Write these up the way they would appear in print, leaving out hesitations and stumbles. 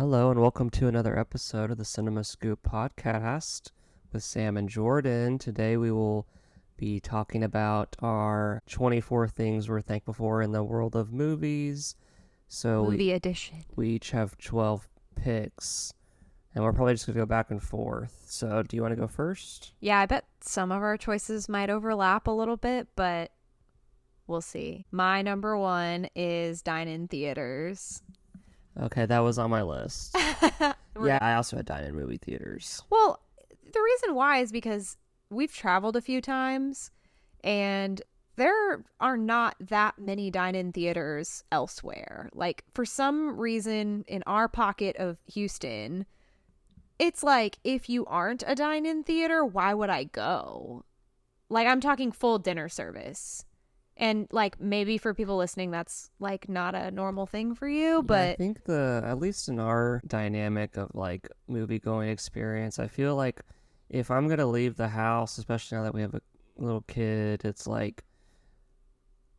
Hello, and welcome to another episode of the Cinema Scoop podcast with Sam and Jordan. Today we will be talking about our 24 things we're thankful for in the world of movies. So Movie edition. we each have 12 picks, and we're probably just going to go back and forth. So do you want to go first? Yeah, I bet some of our choices might overlap a little bit, but we'll see. My number one is dine-in theaters. Okay, that was on my list. Yeah, I also had dine-in movie theaters. Well, the reason why is because we've traveled a few times and there are not that many dine-in theaters elsewhere. Like, for some reason in our pocket of Houston, it's like, if you aren't a dine-in theater, why would I go? Like, I'm talking full dinner service. And like, maybe for people listening, that's like not a normal thing for you, but I think at least in our dynamic of like movie going experience, I feel like if I'm gonna leave the house, especially now that we have a little kid, it's like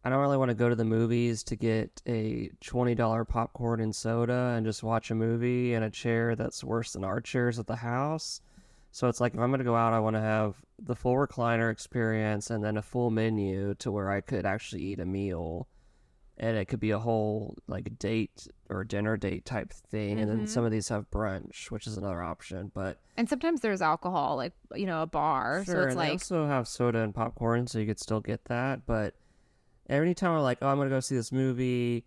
I don't really want to go to the movies to get a $20 popcorn and soda and just watch a movie in a chair that's worse than our chairs at the house. So it's like if I'm going to go out, I want to have the full recliner experience and then a full menu to where I could actually eat a meal. And it could be a whole like date or dinner date type thing. And then some of these have brunch, which is another option. But and sometimes there's alcohol, like, a bar. sure, So it's and they like, also have soda and popcorn, so you could still get that. But every time I'm like, oh, I'm going to go see this movie,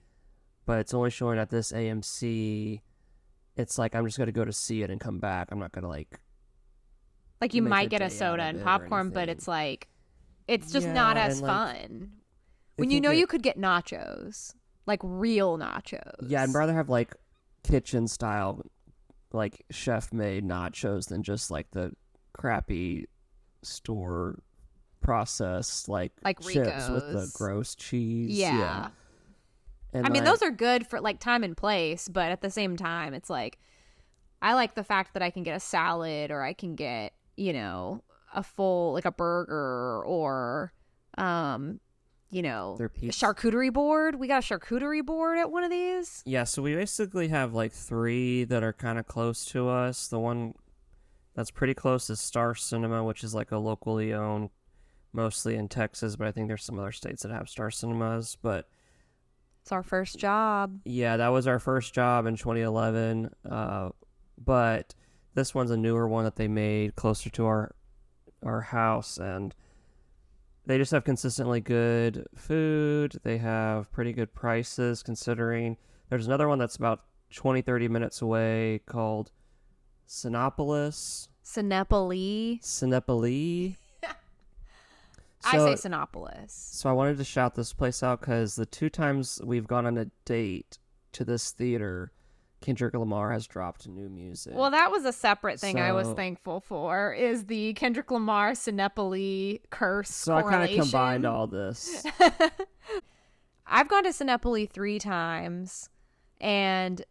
but it's only showing at this AMC, it's like I'm just going to go to see it and come back. I'm not going to you make might a get a day out soda of and it or popcorn, but anything. it's like, it's just Yeah, not as and, like, fun. if When you get, you could get nachos, like real nachos. yeah, I'd rather have like kitchen style, like chef made nachos than just like the crappy store processed like chips with the Ricos. gross cheese. Yeah. And I mean, like, those are good for like time and place, but at the same time, it's like, I like the fact that I can get a salad or I can get, a full, like a burger or, their a pizza. charcuterie board. We got a charcuterie board at one of these. Yeah, so we basically have like three that are kind of close to us. The one that's pretty close is Star Cinema, which is like a locally owned, mostly in Texas, but I think there's some other states that have Star Cinemas. But It's our first job. yeah, that was our first job in 2011. But this one's a newer one that they made closer to our house, and they just have consistently good food. They have pretty good prices considering. There's another one that's about 20-30 minutes away called Sinopolis. Sinepoli. Sinepoli. I say Sinopolis. So I wanted to shout this place out because the two times we've gone on a date to this theater, Kendrick Lamar has dropped new music. Well, that was a separate thing I was So- thankful for, is the Kendrick Lamar Sinepoli curse So I kind of correlation. combined all this. I've gone to Sinepoli 3 times, and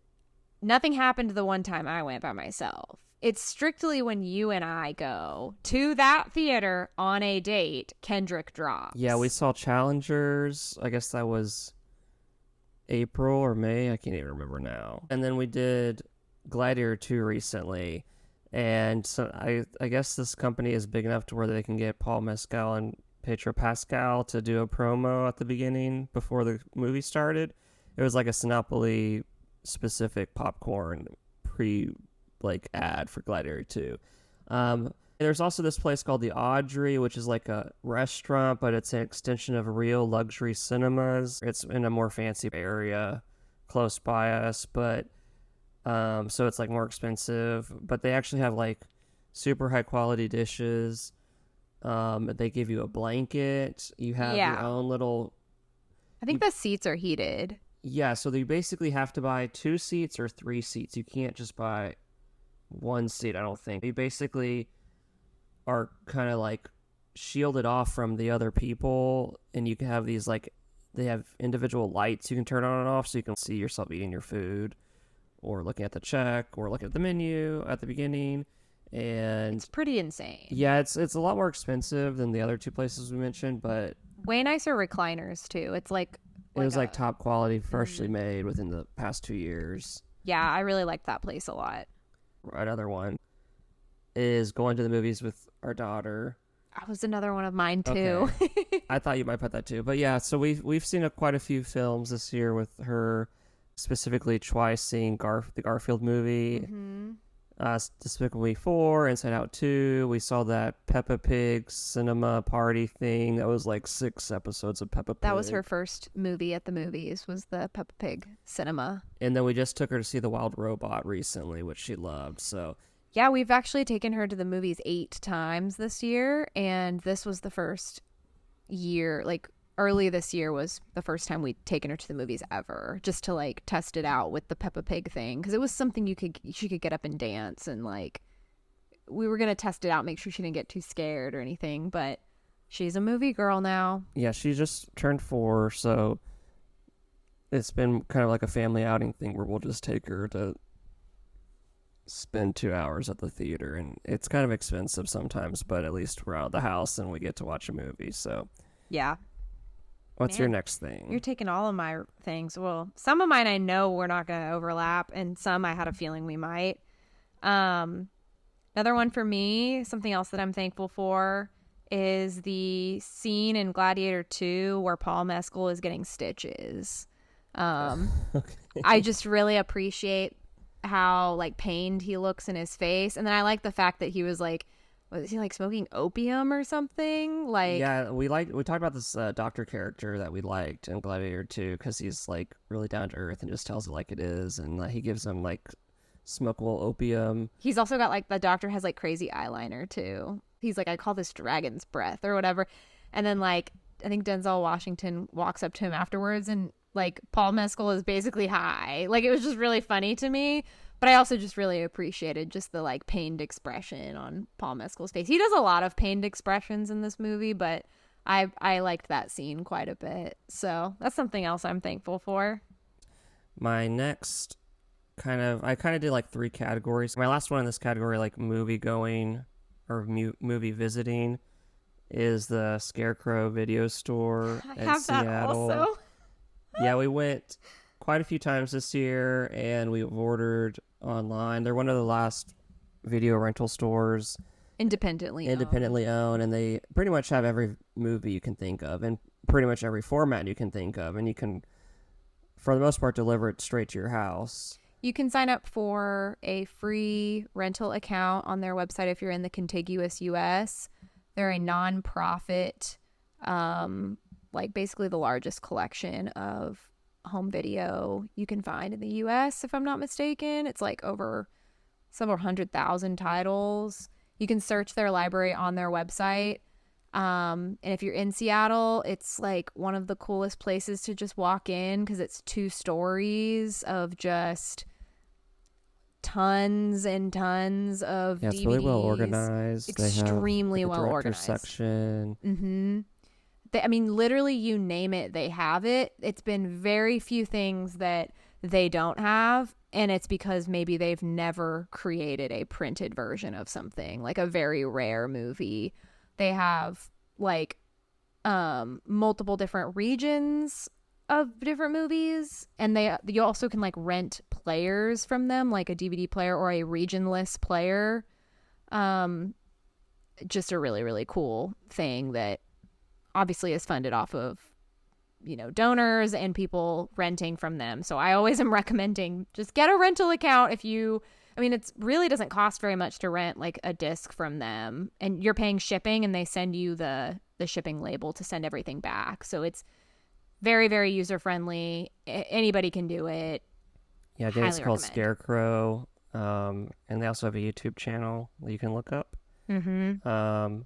nothing happened the one time I went by myself. It's strictly when you and I go to that theater on a date, Kendrick drops. Yeah, we saw Challengers. I guess that was April or May. I can't even remember now. And then we did Gladiator 2 recently. And so I guess this company is big enough to where they can get Paul Mescal and Pedro Pascal to do a promo at the beginning before the movie started. It was like a Sinopoli specific popcorn ad for Gladiator 2. There's also this place called the Audrey, which is like a restaurant, but it's an extension of real luxury cinemas. It's in a more fancy area close by us, but so it's like more expensive. But they actually have like super high quality dishes. They give you a blanket. You have your own little. I think the seats are heated. Yeah, so you basically have to buy 2 seats or 3 seats. You can't just buy one seat, I don't think. You basically are kind of like shielded off from the other people, and you can have these like, they have individual lights you can turn on and off so you can see yourself eating your food or looking at the check or looking at the menu at the beginning. And It's pretty insane. yeah, it's a lot more expensive than the other 2 places we mentioned, but Way nicer recliners too. It's like it was like top quality, freshly made within the past 2 years. Yeah, I really liked that place a lot. Another one is going to the movies with our daughter. That was another one of mine too. Okay. I thought you might put that too. But yeah, so we've seen quite a few films this year with her, specifically twice seeing the Garfield movie, hmm Despicable Me 4, Inside Out 2. We saw that Peppa Pig cinema party thing. That was like 6 episodes of Peppa Pig. That was her first movie at the movies, was the Peppa Pig cinema. And then we just took her to see The Wild Robot recently, which she loved. So Yeah, we've actually taken her to the movies 8 times this year, and this was the first year, like early this year was the first time we'd taken her to the movies ever, just to like test it out with the Peppa Pig thing, because it was something she could get up and dance, and like we were gonna test it out, make sure she didn't get too scared or anything, but she's a movie girl now. yeah, she just turned 4, so it's been kind of like a family outing thing where we'll just take her to spend 2 hours at the theater, and it's kind of expensive sometimes, but at least we're out of the house and we get to watch a movie. So Yeah. what's Man, your next thing? you're taking all of my things. Well, some of mine I know we're not going to overlap, and some I had a feeling we might. Another one for me, something else that I'm thankful for, is the scene in Gladiator 2 where Paul Mescal is getting stitches. Okay. I just really appreciate how like pained he looks in his face, and then I like the fact that he was like, was he like smoking opium or something? Like, Yeah, we talked about this doctor character that we liked in Gladiator 2 because he's like really down to earth and just tells it like it is, and he gives them like smokable opium. he's also got like the doctor has like crazy eyeliner too. He's like, I call this dragon's breath or whatever. And then like I think Denzel Washington walks up to him afterwards, and like Paul Mescal is basically high. Like it was just really funny to me. But I also just really appreciated just the like pained expression on Paul Mescal's face. He does a lot of pained expressions in this movie, but I liked that scene quite a bit. So that's something else I'm thankful for. My next I kind of did like 3 categories. My last one in this category, like movie going or movie visiting, is the Scarecrow Video Store I in have that Seattle. also. Yeah, we went quite a few times this year, and we've ordered online. They're one of the last video rental stores, independently owned, and they pretty much have every movie you can think of, and pretty much every format you can think of, and you can, for the most part, deliver it straight to your house. You can sign up for a free rental account on their website if you're in the contiguous US. They're a nonprofit, like basically the largest collection of home video you can find in the US, if I'm not mistaken. It's like over several 100,000 titles. You can search their library on their website. And if you're in Seattle, it's like one of the coolest places to just walk in because it's 2 stories of just tons and tons of Yeah, it's DVDs. really well organized. Extremely they have, like, a well director's organized. section. Mm-hmm. I mean, literally, you name it, they have it. It's been very few things that they don't have, and it's because maybe they've never created a printed version of something, like a very rare movie. They have like multiple different regions of different movies, and you also can like rent players from them, like a DVD player or a regionless player. Just a really, really cool thing that obviously is funded off of, you know, donors and people renting from them. So I always am recommending just get a rental account if you, I mean, it's really doesn't cost very much to rent like a disc from them, and you're paying shipping, and they send you the shipping label to send everything back. So it's very, very user friendly. Anybody can do it. Yeah, I think it's Highly called recommend. Scarecrow, and they also have a YouTube channel that you can look up. Mm-hmm.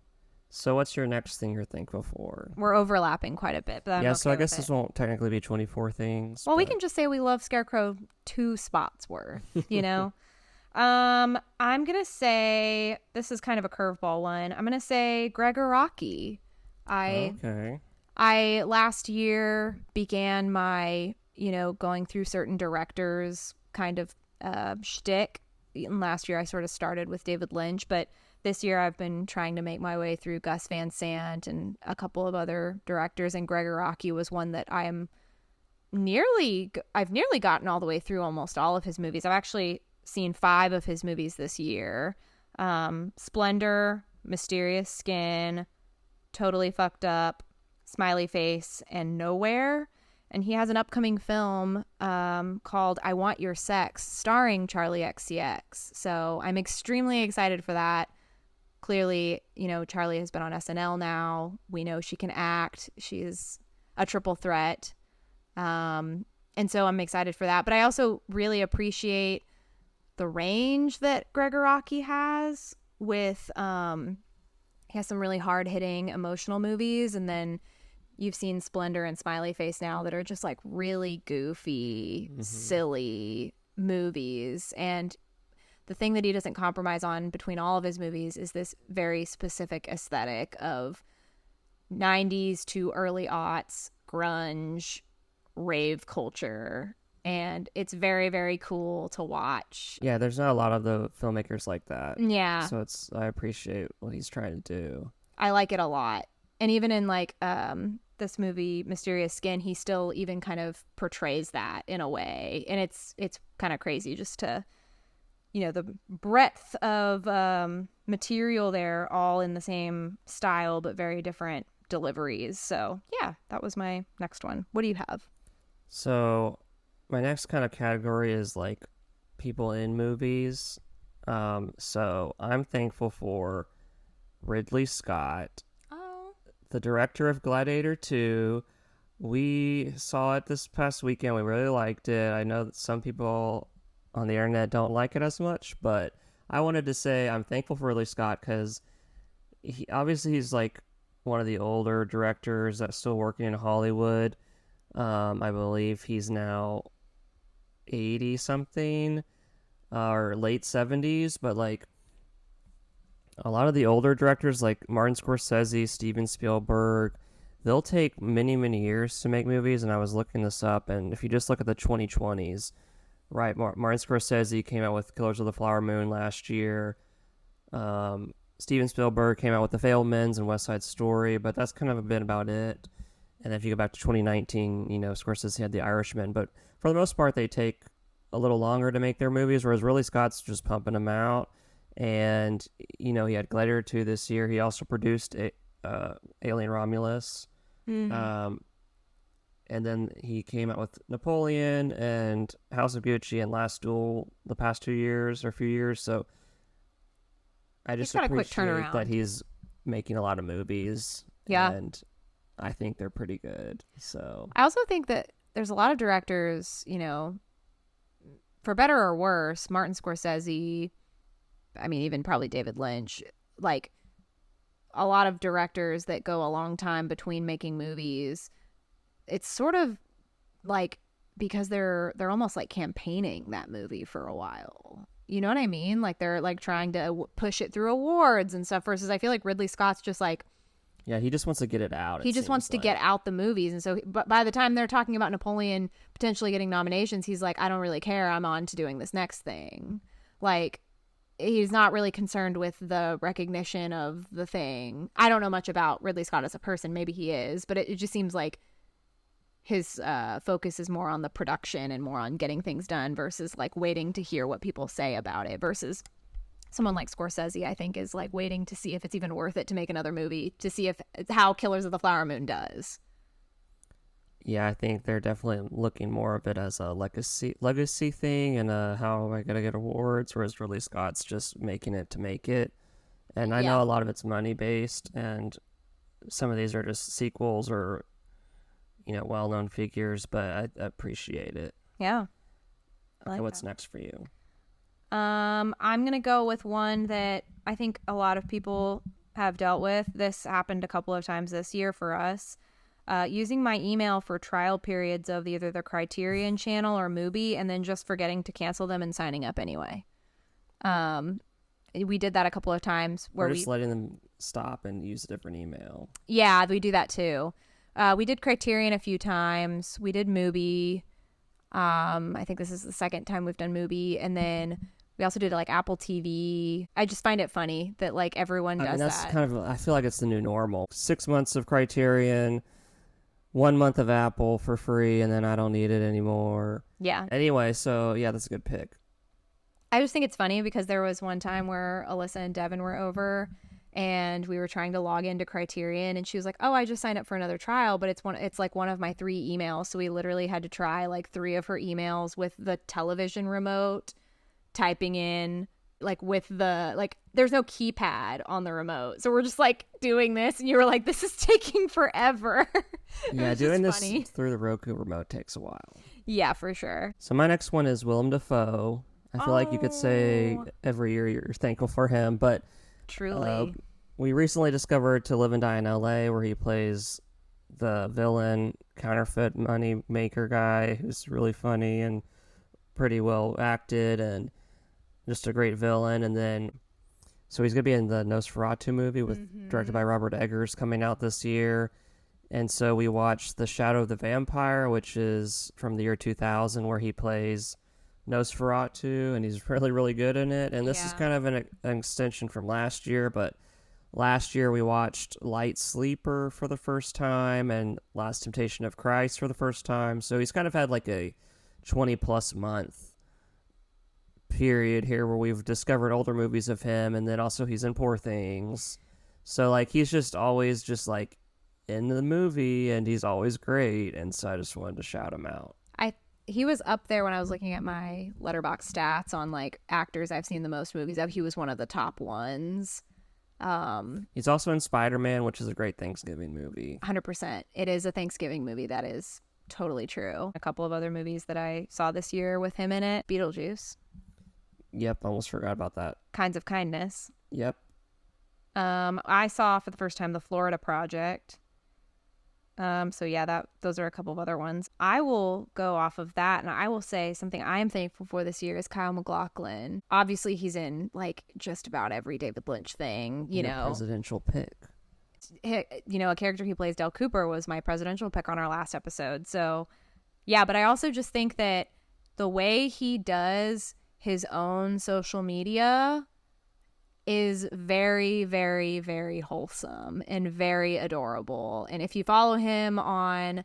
So what's your next thing you're thankful for? We're overlapping quite a bit, but I'm Yeah, okay so I with guess it. this won't technically be 24 things. Well, we but- can just say we love Scarecrow 2 spots worth, you know? I'm going to say, this is kind of a curveball one. I'm going to say Gregor Rocky. Okay. I last year began my, you know, going through certain directors kind of shtick. And last year I sort of started with David Lynch, but this year I've been trying to make my way through Gus Van Sant and a couple of other directors, and Gregor Rocky was one that I am I've nearly gotten all the way through almost all of his movies. I've actually seen 5 of his movies this year. Splendor, Mysterious Skin, Totally Fucked Up, Smiley Face, and Nowhere. And he has an upcoming film called I Want Your Sex, starring Charlie XCX. So I'm extremely excited for that. Clearly, Charlie has been on SNL now. We know she can act. She is a triple threat. And so I'm excited for that. But I also really appreciate the range that Gregor Araki has with he has some really hard-hitting emotional movies, and then you've seen Splendor and Smiley Face now that are just like really goofy, silly movies. And the thing that he doesn't compromise on between all of his movies is this very specific aesthetic of 90s to early aughts grunge rave culture, and it's very, very cool to watch. Yeah, there's not a lot of the filmmakers like that. Yeah, So I appreciate what he's trying to do. I like it a lot. And even in like this movie Mysterious Skin, he still even kind of portrays that in a way, and it's kind of crazy just to the breadth of material there, all in the same style but very different deliveries. So yeah, that was my next one. What do you have? So my next kind of category is like people in movies. So I'm thankful for Ridley Scott, Oh, the director of Gladiator 2. We saw it this past weekend. We really liked it. I know that some people on the internet don't like it as much, but I wanted to say I'm thankful for Ridley Scott because he's like one of the older directors that's still working in Hollywood. I believe he's now 80 something or late 70s, but like a lot of the older directors like Martin Scorsese, Steven Spielberg, they'll take many, many years to make movies. And I was looking this up, and if you just look at the 2020s, right, Martin Scorsese came out with Killers of the Flower Moon last year. Steven Spielberg came out with The Fabelmans and West Side Story, but that's kind of a bit about it. And if you go back to 2019, Scorsese had The Irishman. But for the most part, they take a little longer to make their movies, whereas Ridley Scott's just pumping them out. And, he had Gladiator 2 this year. He also produced Alien Romulus. mm-hmm. And then he came out with Napoleon and House of Gucci and Last Duel the past 2 years or few years. So I just got a quick appreciate turnaround. that he's making a lot of movies. Yeah. And I think they're pretty good. So I also think that there's a lot of directors, for better or worse, Martin Scorsese, I mean, even probably David Lynch, like a lot of directors that go a long time between making movies. It's sort of like because they're almost like campaigning that movie for a while. You know what I mean? Like they're like trying to push it through awards and stuff versus I feel like Ridley Scott's just like, yeah, he just wants to get it out. he just wants to get out the movies. And so but by the time they're talking about Napoleon potentially getting nominations, he's like, I don't really care. I'm on to doing this next thing. Like he's not really concerned with the recognition of the thing. I don't know much about Ridley Scott as a person. Maybe he is, but it just seems like his focus is more on the production and more on getting things done versus like waiting to hear what people say about it versus someone like Scorsese, I think, is like waiting to see if it's even worth it to make another movie, to see if how Killers of the Flower Moon does. Yeah, I think they're definitely looking more of it as a legacy thing and how am I going to get awards, whereas Ridley Scott's just making it to make it. And I know a lot of it's money based, and some of these are just sequels or well-known figures, but I appreciate it. Yeah. Okay, what's next for you? I'm gonna go with one that I think a lot of people have dealt with. This happened a couple of times this year for us. Using my email for trial periods of either the Criterion Channel or Mubi, and then just forgetting to cancel them and signing up anyway. We did that a couple of times where we're just letting them stop and use a different email. Yeah, we do that too. We did Criterion a few times. We did Mubi. I think this is the second time we've done Mubi, and then we also did like Apple TV. I just find it funny that like everyone does that's that. kind of, I feel like it's the new normal. 6 months of Criterion, 1 month of Apple for free, and then I don't need it anymore. Yeah. Anyway, so yeah, that's a good pick. I just think it's funny because there was one time where Alyssa and Devin were over and we were trying to log into Criterion and she was like, "Oh, I just signed up for another trial, but it's like one of my 3 emails." So we literally had to try like 3 of her emails with the television remote, typing in like with the like there's no keypad on the remote. So we're just like doing this and you were like, "This is taking forever." Yeah, was doing just this funny. through the Roku remote takes a while. Yeah, for sure. So my next one is Willem Dafoe. I feel like you could say Oh, every year you're thankful for him, but uh, truly. we recently discovered To Live and Die in L.A., where he plays the villain, counterfeit money maker guy, who's really funny and pretty well acted, and just a great villain. And then, so he's gonna be in the Nosferatu movie directed by Robert Eggers coming out this year. And so we watched The Shadow of the Vampire, which is from the year 2000, where he plays Nosferatu, and he's really, really good in it. And this is Yeah. kind of an extension from last year, but last year we watched Light Sleeper for the first time and Last Temptation of Christ for the first time. So he's kind of had like a 20 plus month period here where we've discovered older movies of him, and then also he's in Poor Things. So like he's just always just like in the movie, and he's always great, and so I just wanted to shout him out. I He was up there when I was looking at my letterbox stats on like actors I've seen the most movies of. He was one of the top ones. He's also in Spider-Man, which is a great Thanksgiving movie. 100%. It is a Thanksgiving movie. That is totally true. A couple of other movies that I saw this year with him in it: Beetlejuice, Yep, almost forgot about that. Kinds of Kindness. Yep. I saw for the first time The Florida Project. So yeah, those are a couple of other ones. I will go off of that, and I will say something I am thankful for this year is Kyle MacLachlan. Obviously, he's in like just about every David Lynch thing. Your presidential pick. A character he plays, Del Cooper, was my presidential pick on our last episode. So yeah, but I also just think that the way he does his own social media is very, very, very wholesome and very adorable. And if you follow him on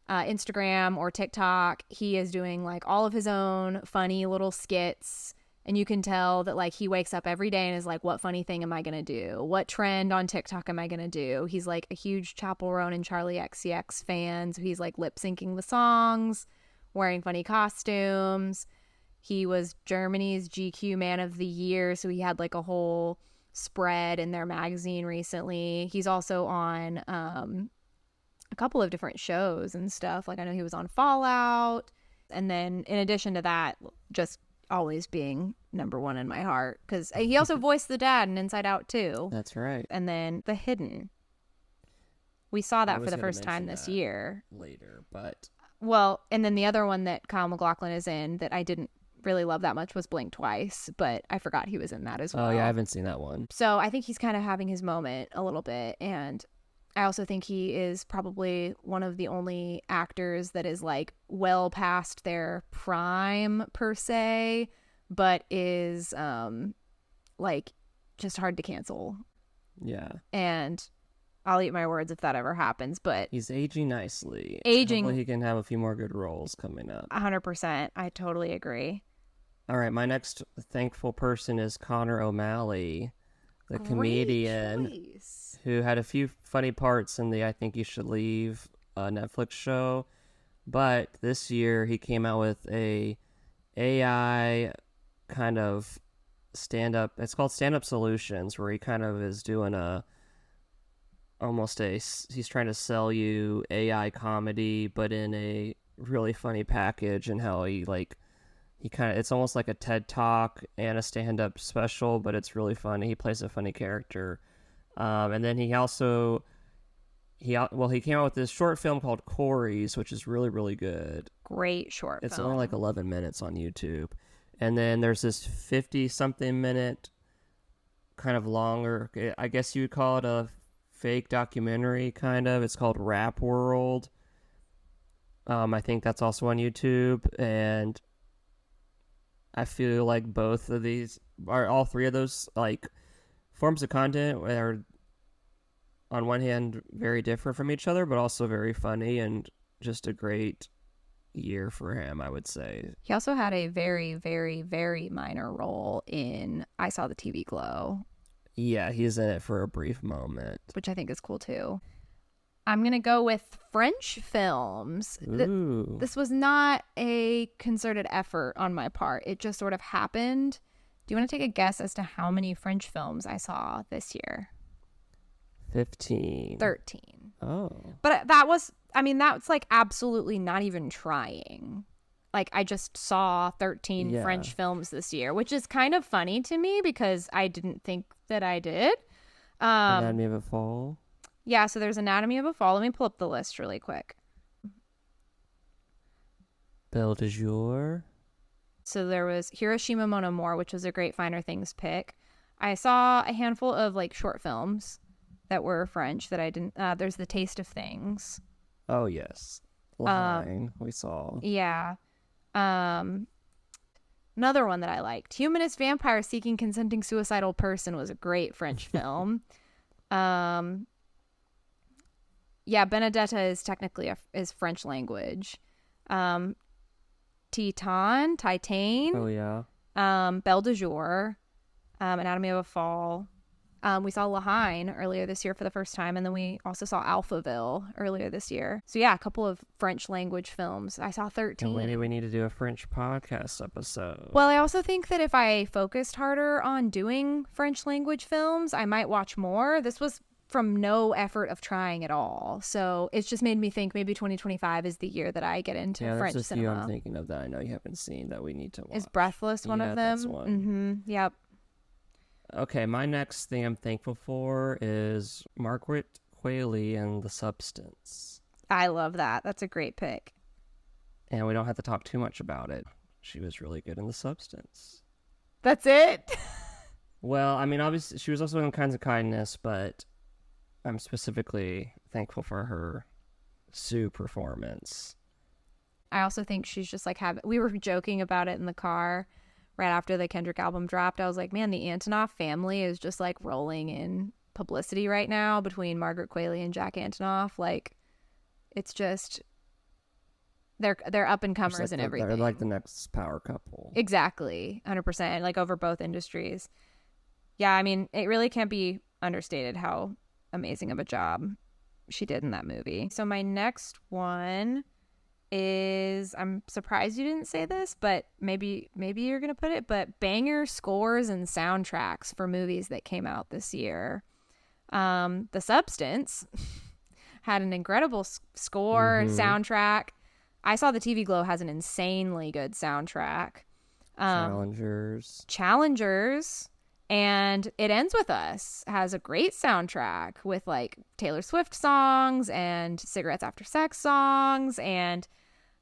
Instagram or TikTok, he is doing like all of his own funny little skits. And you can tell that like he wakes up every day and is like, what funny thing am I going to do? What trend on TikTok am I going to do? He's like a huge Chappell Roan and Charlie XCX fan. So he's like lip syncing the songs, wearing funny costumes. He was Germany's GQ Man of the Year, so he had like a whole spread in their magazine recently. He's also on a couple of different shows and stuff. Like I know he was on Fallout. And then in addition to that, just always being number one in my heart, because he also voiced the dad in Inside Out too. That's right. And then The Hidden. We saw I that was for the gonna first time mention this that year. later, but Well, and then the other one that Kyle MacLachlan is in that I didn't really love that much was Blink Twice, but I forgot he was in that as well. oh yeah, I haven't seen that one. So I think he's kind of having his moment a little bit. And I also think he is probably one of the only actors that is like well past their prime per se, but is like just hard to cancel. Yeah. And I'll eat my words if that ever happens, but He's aging nicely. Aging- Hopefully he can have a few more good roles coming up. 100%. I totally agree. All right, my next thankful person is Connor O'Malley, the comedian choice. who had a few funny parts in the I Think You Should Leave Netflix show. But this year he came out with a AI kind of stand-up. It's called Stand-Up Solutions, where he kind of is doing he's trying to sell you AI comedy, but in a really funny package, and how it's almost like a TED Talk and a stand-up special, but it's really funny. He plays a funny character. And then he came out with this short film called Corey's, which is really, really good. Great short It's film. only like 11 minutes on YouTube. And then there's this 50-something minute kind of longer, I guess you would call it a fake documentary, kind of. It's called Rap World. I think that's also on YouTube, and I feel like all three of those like forms of content are on one hand, very different from each other, but also very funny and just a great year for him, I would say. He also had a very, very, very minor role in I Saw the TV Glow, Yeah, he's in it for a brief moment. which I think is cool too. I'm going to go with French films. Ooh. This was not a concerted effort on my part. It just sort of happened. Do you want to take a guess as to how many French films I saw this year? 15. 13. Oh. But that's like absolutely not even trying. Like, I just saw 13 Yeah. French films this year, which is kind of funny to me because I didn't think that I did. Anatomy of a Fall. Yeah, so there's Anatomy of a Fall. Let me pull up the list really quick. Belle de Jour. So there was Hiroshima Mon Amour, which was a great Finer Things pick. I saw a handful of like short films that were French that I didn't. There's The Taste of Things. Oh, yes. Line, we saw. Yeah. Another one that I liked, Humanist Vampire Seeking Consenting Suicidal Person, was a great French film. Yeah, Benedetta is technically is French language. Titan, Oh, yeah. Belle de Jour, Anatomy of a Fall. We saw Lahaine earlier this year for the first time, and then we also saw Alphaville earlier this year. So yeah, a couple of French language films. I saw 13. And maybe we need to do a French podcast episode. Well, I also think that if I focused harder on doing French language films, I might watch more. This was from no effort of trying at all. So it's just made me think maybe 2025 is the year that I get into French there's a cinema. few I'm thinking of that I know you haven't seen that we need to watch. Is Breathless one of them? That's one. Mm-hmm. Yep. Okay, my next thing I'm thankful for is Margaret Qualley and The Substance. I love that. That's a great pick. And we don't have to talk too much about it. She was really good in The Substance. That's it? Well, I mean, obviously, she was also in Kinds of Kindness, but I'm specifically thankful for her Sue performance. I also think she's just like we were joking about it in the car right after the Kendrick album dropped. I was like, man, the Antonoff family is just like rolling in publicity right now between Margaret Qualley and Jack Antonoff. Like, it's just they're up and comers and everything. They're like the next power couple. Exactly, 100%, like over both industries. Yeah, I mean, it really can't be understated how amazing of a job she did in that movie. So my next one is, I'm surprised you didn't say this, but maybe you're gonna put it, but banger scores and soundtracks for movies that came out this year. The Substance had an incredible score, soundtrack. I Saw the TV Glow has an insanely good soundtrack. Challengers, and It Ends With Us has a great soundtrack with like Taylor Swift songs and Cigarettes After Sex songs, and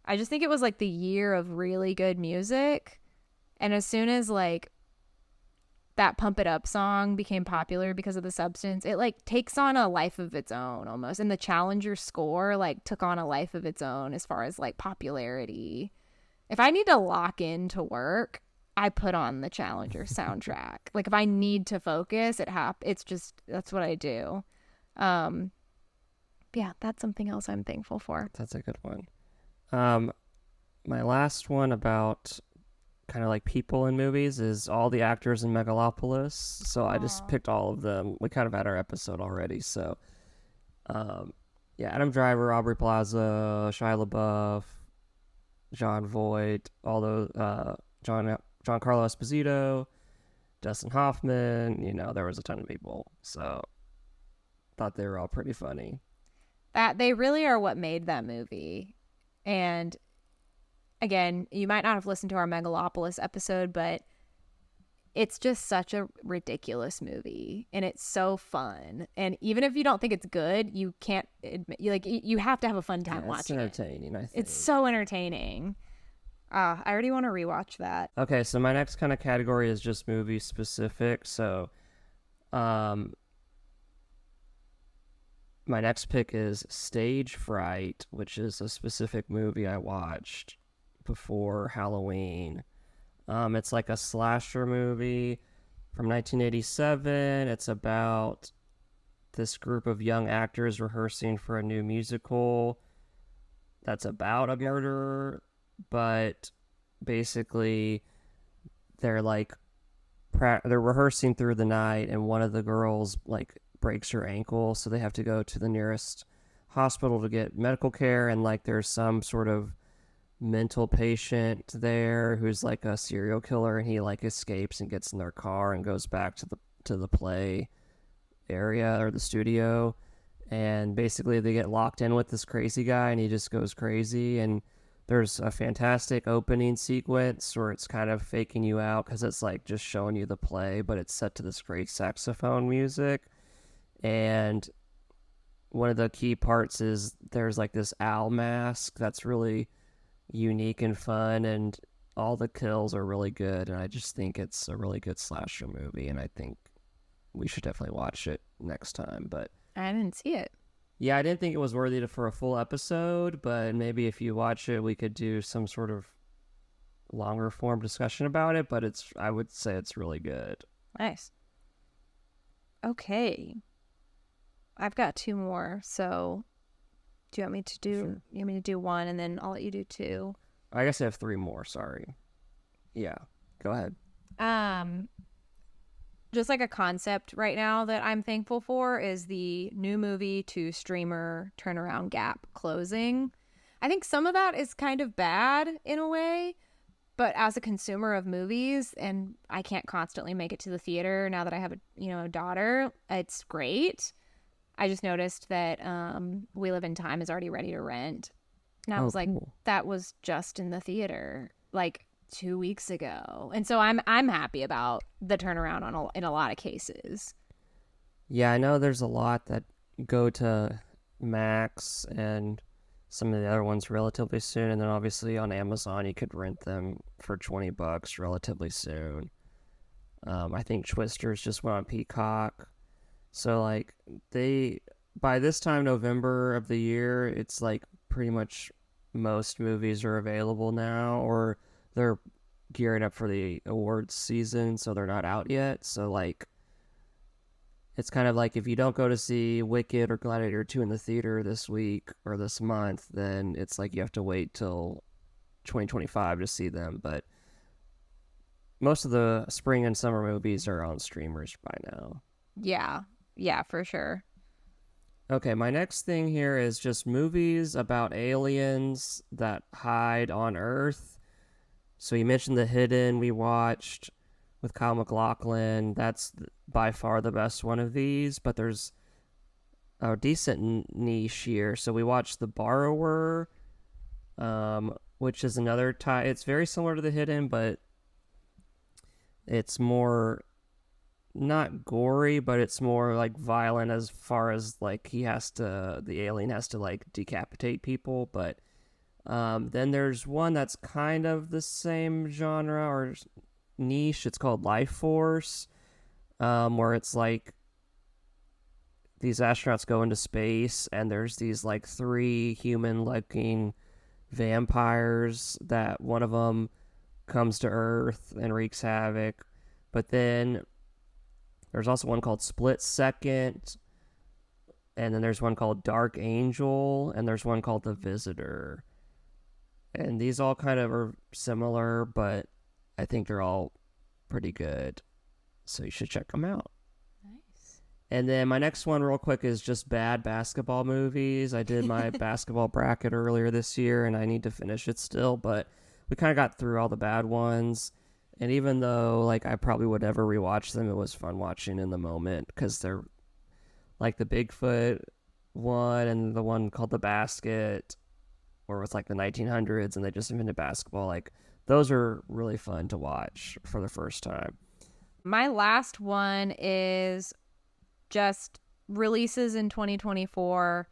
I just think it was like the year of really good music. And as soon as like that Pump It Up song became popular because of The Substance, it like takes on a life of its own almost. And the Challenger score like took on a life of its own as far as like popularity. If I need to lock in to work, I put on the Challenger soundtrack. Like if I need to focus, it's just, that's what I do. Yeah, that's something else I'm thankful for. That's a good one. My last one about kind of like people in movies is all the actors in Megalopolis. So I just picked all of them. We kind of had our episode already. So, yeah, Adam Driver, Aubrey Plaza, Shia LaBeouf, Jon Voight, all those, Giancarlo Esposito, Dustin Hoffman, there was a ton of people. So thought they were all pretty funny. That they really are what made that movie. And again, you might not have listened to our Megalopolis episode, but it's just such a ridiculous movie and it's so fun. And even if you don't think it's good, you can't admit, you have to have a fun time watching it. It's entertaining, I think. It's so entertaining. I already want to rewatch that. Okay, so my next kind of category is just movie specific. So, my next pick is Stage Fright, which is a specific movie I watched before Halloween. It's like a slasher movie from 1987. It's about this group of young actors rehearsing for a new musical that's about a murderer, but basically they're like they're rehearsing through the night, and one of the girls like breaks her ankle, so they have to go to the nearest hospital to get medical care, and like there's some sort of mental patient there who's like a serial killer, and he like escapes and gets in their car and goes back to the play area or the studio, and basically they get locked in with this crazy guy and he just goes crazy. And there's a fantastic opening sequence where it's kind of faking you out because it's like just showing you the play, but it's set to this great saxophone music. And one of the key parts is there's like this owl mask that's really unique and fun, and all the kills are really good, and I just think it's a really good slasher movie, and I think we should definitely watch it next time. But I didn't see it. yeah, I didn't think it was worthy for a full episode, but maybe if you watch it we could do some sort of longer form discussion about it. But I would say it's really good. Nice. Okay, I've got two more, so do you want me to do Sure. you want me to do one and then I'll let you do two? I guess I have three more, sorry. Yeah, go ahead. Just like a concept right now that I'm thankful for is the new movie to streamer turnaround gap closing. I think some of that is kind of bad in a way, but as a consumer of movies, and I can't constantly make it to the theater now that I have a daughter, it's great. I just noticed that We Live in Time is already ready to rent. And I was like, Cool. that was just in the theater like 2 weeks ago. And so I'm happy about the turnaround in a lot of cases. Yeah, I know there's a lot that go to Max and some of the other ones relatively soon, and then obviously on Amazon you could rent them for $20 relatively soon. I think Twisters just went on Peacock, so like by this time November of the year, it's like pretty much most movies are available now, or they're gearing up for the awards season, so they're not out yet. So like it's kind of like if you don't go to see Wicked or Gladiator 2 in the theater this week or this month, then it's like you have to wait till 2025 to see them. But most of the spring and summer movies are on streamers by now. Yeah, for sure. Okay, my next thing here is just movies about aliens that hide on Earth. So you mentioned The Hidden we watched with Kyle MacLachlan. That's by far the best one of these, but there's a decent niche here. So we watched The Borrower, which is another type. It's very similar to The Hidden, but it's more not gory, but it's more like violent as far as like the alien has to like decapitate people. But then there's one that's kind of the same genre or niche. It's called Life Force, where it's like these astronauts go into space and there's these like three human looking vampires that one of them comes to Earth and wreaks havoc. But then there's also one called Split Second, and then there's one called Dark Angel, and there's one called The Visitor. And these all kind of are similar, but I think they're all pretty good. So you should check them out. Nice. And then my next one real quick is just bad basketball movies. I did my basketball bracket earlier this year, and I need to finish it still, but we kind of got through all the bad ones. And even though like I probably would never rewatch them, it was fun watching in the moment because they're like the Bigfoot one and the one called The Basket, where it's like the 1900s and they just invented basketball. Like those are really fun to watch for the first time. My last one is just releases in 2024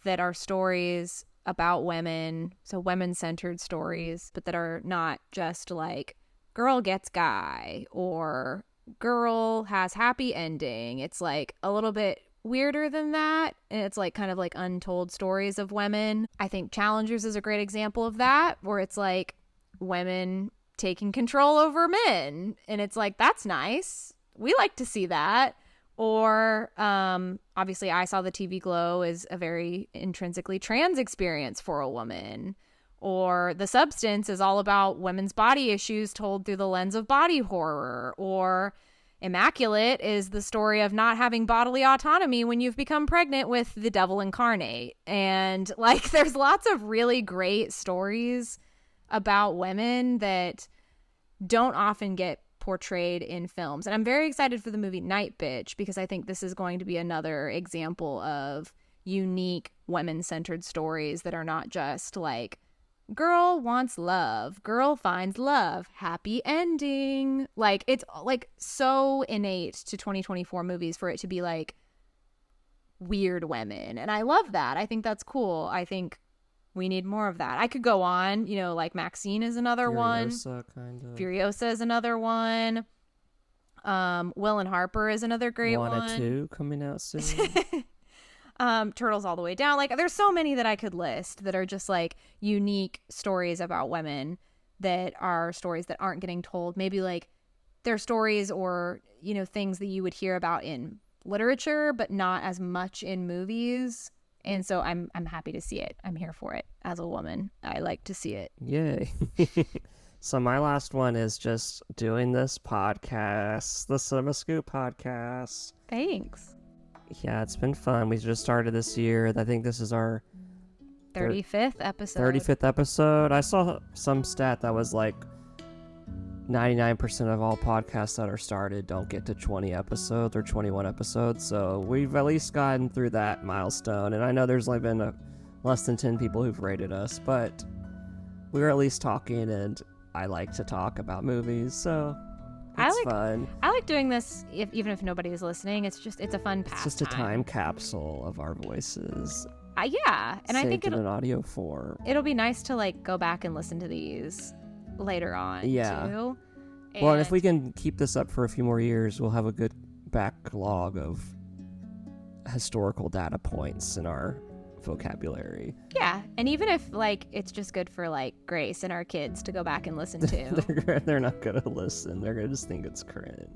that are stories about women, so women-centered stories, but that are not just like girl gets guy or girl has happy ending. It's like a little bit weirder than that, and it's like kind of like untold stories of women. I think Challengers is a great example of that, where it's like women taking control over men, and it's like, that's nice, we like to see that. Or obviously I Saw the TV Glow is a very intrinsically trans experience for a woman. Or The Substance is all about women's body issues told through the lens of body horror. Or Immaculate is the story of not having bodily autonomy when you've become pregnant with the devil incarnate. And like there's lots of really great stories about women that don't often get portrayed in films. And I'm very excited for the movie Night Bitch because I think this is going to be another example of unique women-centered stories that are not just like girl wants love, girl finds love, happy ending. Like it's like so innate to 2024 movies for it to be like weird women. And I love that. I think that's cool. I think we need more of that. I could go on, you know, like Maxine is another Furiosa, one. kind of. Furiosa is another one. Will and Harper is another great one. Moana 2 coming out soon. Turtles All the Way Down. Like there's so many that I could list that are just like unique stories about women that are stories that aren't getting told. Maybe like they're stories or, you know, things that you would hear about in literature, but not as much in movies. And so I'm happy to see it. I'm here for it. As a woman, I like to see it. Yay. So my last one is just doing this podcast, the Cinema Scoop podcast. Thanks. Yeah, it's been fun. We just started this year. I think this is our 35th episode. 35th episode. I saw some stat that was like 99% of all podcasts that are started don't get to 20 episodes or 21 episodes. So we've at least gotten through that milestone. And I know there's only been less than 10 people who've rated us, but we were at least talking, and I like to talk about movies, so it's fun. I like doing this even if nobody is listening. It's a fun pastime. It's just a time capsule of our voices. Yeah, and I think in an audio form. It'll be nice to like go back and listen to these later on too. Well, and if we can keep this up for a few more years, we'll have a good backlog of historical data points in our vocabulary. Yeah, and even if like it's just good for like Grace and our kids to go back and listen to. They're not gonna listen. They're gonna just think it's cringe.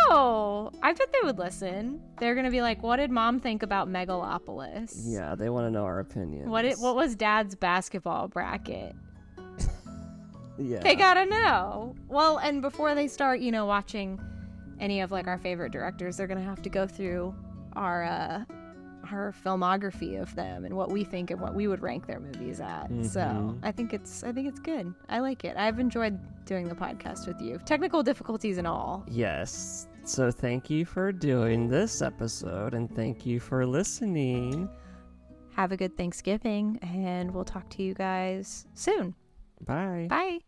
No, I bet they would listen. They're gonna be like, "What did Mom think about Megalopolis?" Yeah, they want to know our opinions. What was Dad's basketball bracket? Yeah, they gotta know. Well, and before they start, you know, watching any of like our favorite directors, they're gonna have to go through our filmography of them and what we think and what we would rank their movies at. Mm-hmm. So I think it's good. I like it. I've enjoyed doing the podcast with you, technical difficulties and all. Yes. So thank you for doing this episode, and thank you for listening. Have a good Thanksgiving, and we'll talk to you guys soon. Bye. Bye.